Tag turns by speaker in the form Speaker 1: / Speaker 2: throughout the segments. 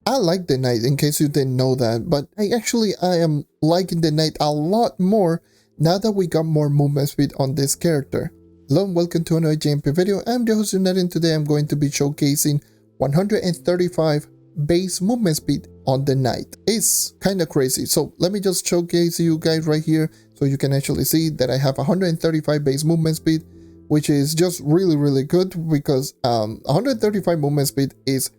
Speaker 1: I like the knight, in case you didn't know that, but I am liking the knight a lot more now that we got more movement speed on this character. Hello and welcome to another JMP video. I'm your host JonNario, and today I'm going to be showcasing 135 base movement speed on the knight. It's kinda crazy, so let me just showcase you guys right here so you can actually see that I have 135 base movement speed, which is just really good because 135 movement speed is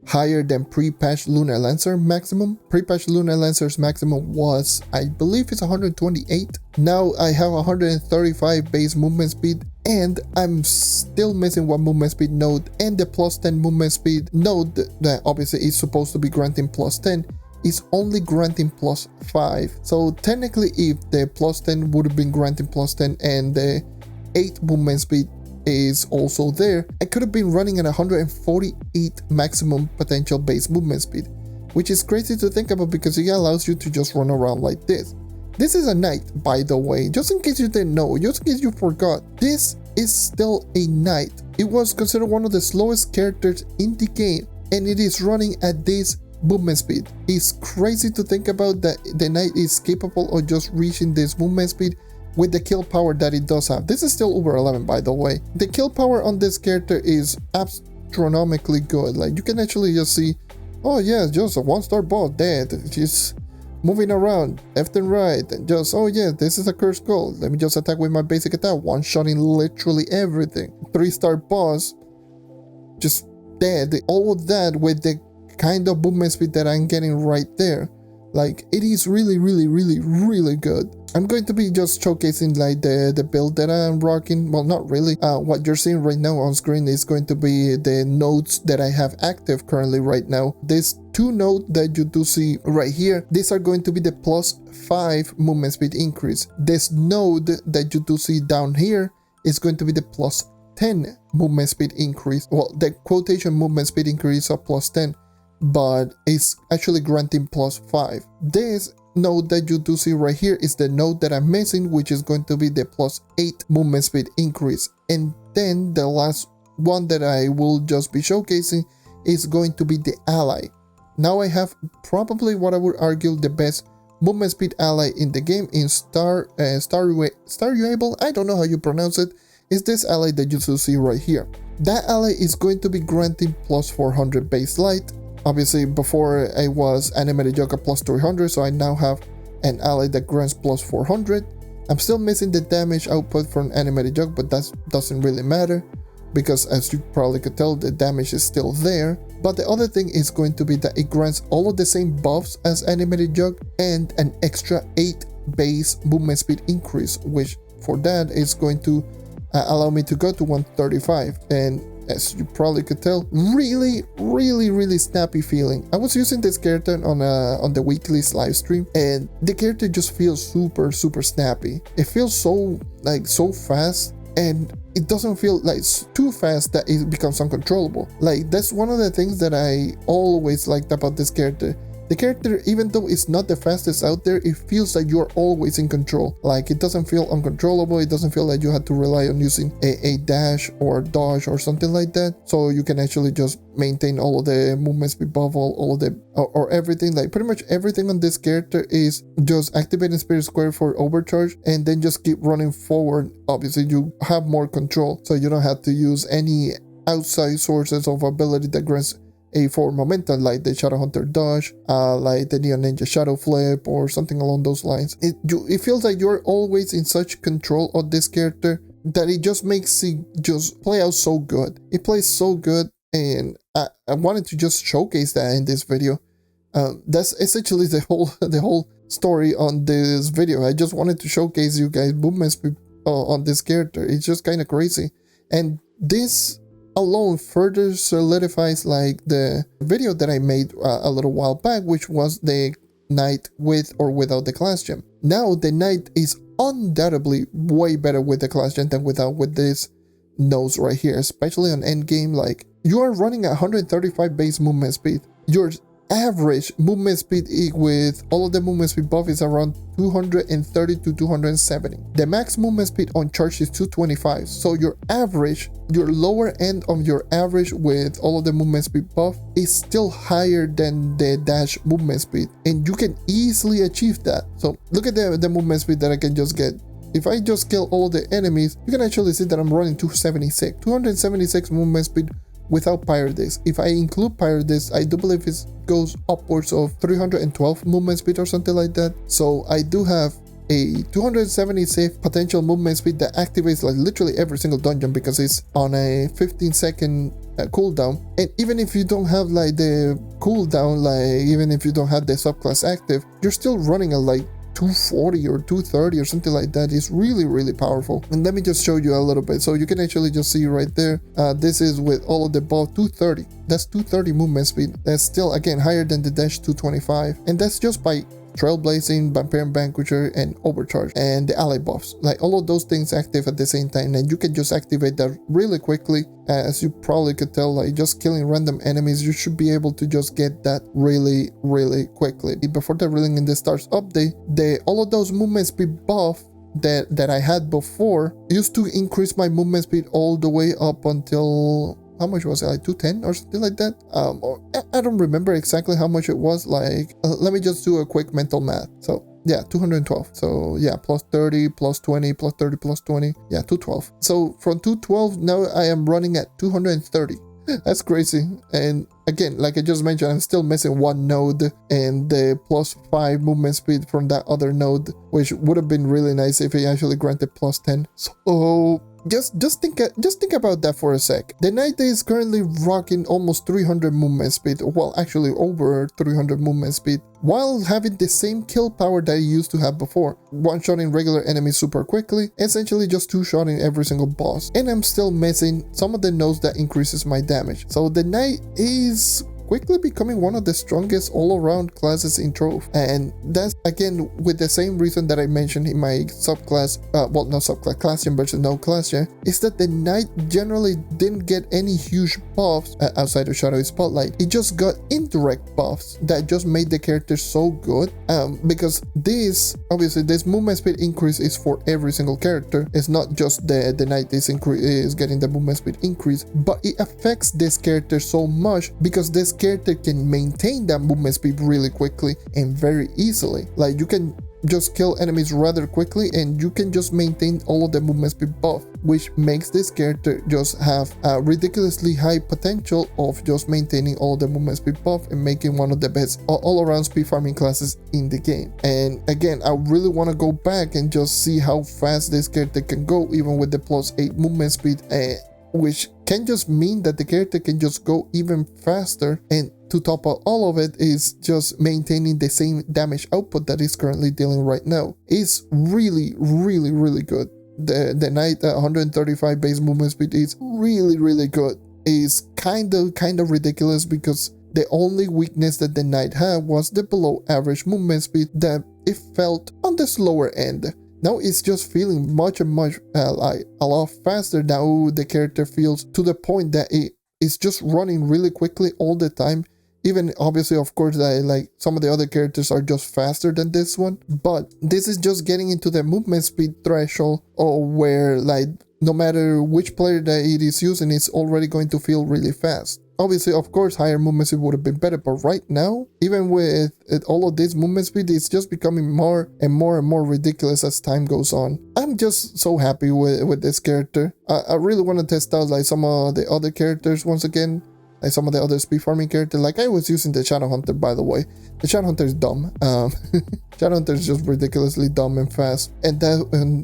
Speaker 1: higher than pre-patch Lunar Lancer maximum. Pre-patch Lunar Lancer's maximum was, I believe it's 128. Now I have 135 base movement speed, and I'm still missing one movement speed node, and the plus 10 movement speed node that obviously is supposed to be granting plus 10 is only granting plus 5. So technically if the plus 10 would have been granting plus 10 and the 8 movement speed is also there, I could have been running at 148 maximum potential base movement speed, which is crazy to think about because it allows you to just run around like this. This is a knight, by the way, just in case you didn't know, just in case you forgot, this is still a knight. It was considered one of the slowest characters in the game, and it is running at this movement speed. It's crazy to think about that the knight is capable of just reaching this movement speed with the kill power that it does have. This is still Uber 11, by the way. The kill power on this character is astronomically good. Like, you can actually just see, oh yeah, just a 1-star boss dead, just moving around left and right, and just, oh yeah, this is a cursed gold, let me just attack with my basic attack, one-shotting literally everything. 3-star boss, just dead. All of that with the kind of movement speed that I'm getting right there. Like, it is really good. I'm going to be just showcasing like the build that I'm rocking. Well, not really. What you're seeing right now on screen is going to be the nodes that I have active currently right now. These 2 nodes that you do see right here, these are going to be the plus 5 movement speed increase. This node that you do see down here is going to be the plus 10 movement speed increase. Well, the quotation movement speed increase of plus 10. But it's actually granting plus 5. This node that you do see right here is the node that I'm missing, which is going to be the plus 8 movement speed increase. And then the last one that I will just be showcasing is going to be the ally. Now I have probably what I would argue the best movement speed ally in the game in Starable. I don't know how you pronounce it. Is this ally that you see right here. That ally is going to be granting plus 400 base light. Obviously, before I was animated yoga plus 300, so I now have an ally that grants plus 400. I'm still missing the damage output from animated yoga, but that doesn't really matter because, as you probably could tell, the damage is still there. But the other thing is going to be that it grants all of the same buffs as animated yoga and an extra 8 base movement speed increase, which for that is going to allow me to go to 135. And as you probably could tell, really snappy feeling. I was using this character on the weekly's live stream, and the character just feels super snappy. It feels so fast, and it doesn't feel like too fast that it becomes uncontrollable. Like, that's one of the things that I always liked about this character. The character, even though it's not the fastest out there, it feels like you're always in control. Like, it doesn't feel uncontrollable. It doesn't feel like you have to rely on using a dash or dodge or something like that. So you can actually just maintain all of the movement speed buff, all of the or everything. Like, pretty much everything on this character is just activating Spirit Square for overcharge and then just keep running forward. Obviously, you have more control, so you don't have to use any outside sources of ability that grants a forward momentum, like the Shadowhunter dodge, like the Neon Ninja Shadow Flip, or something along those lines. It feels like you're always in such control of this character that it just makes it just play out so good. It plays so good, and I wanted to just showcase that in this video. That's essentially the whole story on this video. I just wanted to showcase you guys movement speed on this character. It's just kind of crazy, and this alone further solidifies like the video that I made a little while back, which was the knight with or without the class gem. Now the knight is undoubtedly way better with the class gem than without, with this nose right here, especially on endgame. Like, you are running at 135 base movement speed. You're average movement speed with all of the movement speed buff is around 230 to 270. The max movement speed on charge is 225. So your average, your lower end of your average with all of the movement speed buff is still higher than the dash movement speed, and you can easily achieve that. So look at the movement speed that I can just get. If I just kill all the enemies, you can actually see that I'm running 276 movement speed without Pirate Disc. If I include Pirate Disc, I do believe it goes upwards of 312 movement speed or something like that. So I do have a 276 potential movement speed that activates like literally every single dungeon because it's on a 15-second cooldown. And even if you don't have like the cooldown, like even if you don't have the subclass active, you're still running a like 240 or 230 or something like that. Is really powerful. And let me just show you a little bit. So you can actually just see right there, this is with all of the buff 230. That's 230 movement speed. That's still again higher than the dash 225, and that's just by Trailblazing, Vampire and Vanquisher, and Overcharge, and the ally buffs. Like all of those things active at the same time, and you can just activate that really quickly. As you probably could tell, like just killing random enemies, you should be able to just get that really quickly. Before the Reeling in the Stars update, all of those movement speed buff that I had before used to increase my movement speed all the way up until, how much was it, like 210 or something like that? Or I don't remember exactly how much it was. Like let me just do a quick mental math. So yeah, 212. So yeah, plus 30, plus 20, plus 30, plus 20. Yeah, 212. So from 212, now I am running at 230. That's crazy. And again, like I just mentioned, I'm still missing one node and the plus 5 movement speed from that other node, which would have been really nice if it actually granted plus 10. So just think about that for a sec. The Knight is currently rocking almost 300 movement speed, well actually over 300 movement speed, while having the same kill power that he used to have before. One-shotting regular enemies super quickly, essentially just two-shotting every single boss. And I'm still missing some of the nodes that increases my damage. So the Knight is quickly becoming one of the strongest all-around classes in Trove, and that's again with the same reason that I mentioned in my subclass, well not subclass, class gen versus no class gen, is that the Knight generally didn't get any huge buffs outside of Shadowy Spotlight. It just got indirect buffs that just made the character so good, because this movement speed increase is for every single character. It's not just the Knight is getting the movement speed increase, but it affects this character so much because this character can maintain that movement speed really quickly and very easily. Like you can just kill enemies rather quickly and you can just maintain all of the movement speed buff, which makes this character just have a ridiculously high potential of just maintaining all the movement speed buff and making one of the best all-around speed farming classes in the game. And again, I really want to go back and just see how fast this character can go even with the plus 8 movement speed, which can just mean that the character can just go even faster, and to top up all of it is just maintaining the same damage output that is currently dealing right now. It's really good. The Knight 135 base movement speed is really good. It's kind of ridiculous because the only weakness that the Knight had was the below average movement speed that it felt on the slower end. Now it's just feeling much like a lot faster. Now the character feels to the point that it is just running really quickly all the time. Even obviously, of course, like some of the other characters are just faster than this one, but this is just getting into the movement speed threshold, or where like no matter which player that it is using, it's already going to feel really fast. Obviously, of course, higher movement speed would have been better, but right now, even with all of this movement speed, it's just becoming more and more ridiculous as time goes on. I'm just so happy with this character. I really want to test out like some of the other characters once again, like some of the other speed farming characters. Like I was using the Shadow Hunter, by the way. The Shadow Hunter is dumb. Shadow Hunter is just ridiculously dumb and fast, and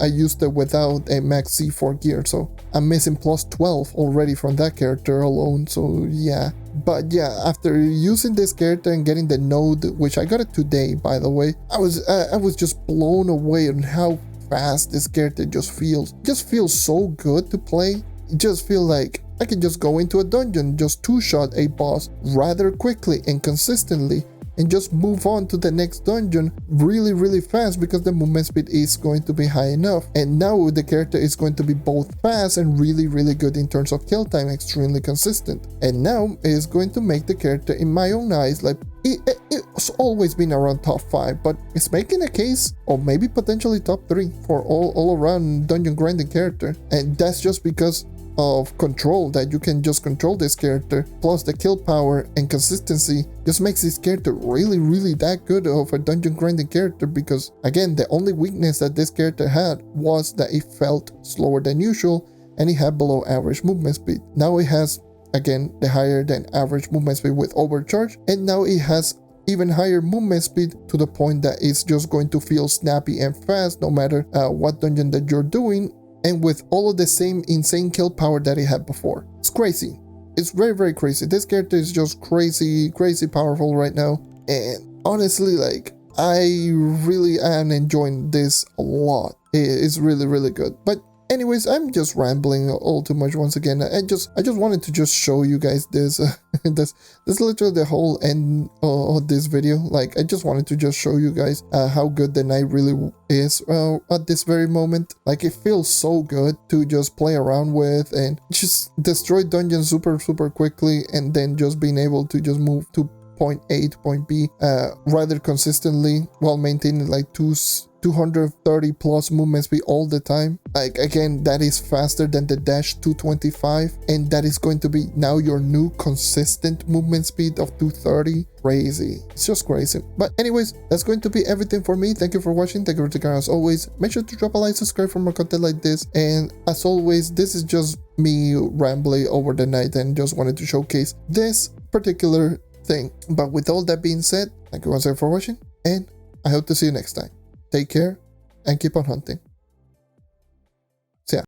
Speaker 1: I used it without a max C4 gear, so I'm missing plus 12 already from that character alone. So yeah, but yeah, after using this character and getting the node, which I got it today, by the way, I was just blown away on how fast this character just feels. It just feels so good to play. It just feels like I can just go into a dungeon, just two-shot a boss rather quickly and consistently, and just move on to the next dungeon really fast because the movement speed is going to be high enough. And now the character is going to be both fast and really good in terms of kill time, extremely consistent. And now it is going to make the character, in my own eyes, like it's always been around top 5, but it's making a case, or maybe potentially top 3 for all around dungeon grinding character. And that's just because of control, that you can just control this character, plus the kill power and consistency just makes this character really that good of a dungeon grinding character. Because again, the only weakness that this character had was that it felt slower than usual and it had below average movement speed. Now it has, again, the higher than average movement speed with overcharge, and now it has even higher movement speed to the point that it's just going to feel snappy and fast no matter what dungeon that you're doing, and with all of the same insane kill power that it had before. It's crazy. It's very crazy. This character is just crazy powerful right now, and honestly, like, I really am enjoying this a lot. It's really good. But anyways, I'm just rambling all too much once again. I just wanted to just show you guys this. This literally the whole end of this video. Like, I just wanted to just show you guys how good the knight really is at this very moment. Like, it feels so good to just play around with and just destroy dungeons super quickly, and then just being able to just move to point A to point B rather consistently while maintaining like 230 plus movement speed all the time. Like, again, that is faster than the dash 225, and that is going to be now your new consistent movement speed of 230. Crazy. It's just crazy. But anyways, that's going to be everything for me. Thank you for watching. Thank you for taking care as always. Make sure to drop a like, subscribe for more content like this, and as always, this is just me rambling over the night and just wanted to showcase this particular thing. But with all that being said, thank you once again for watching, and I hope to see you next time. Take care and keep on hunting.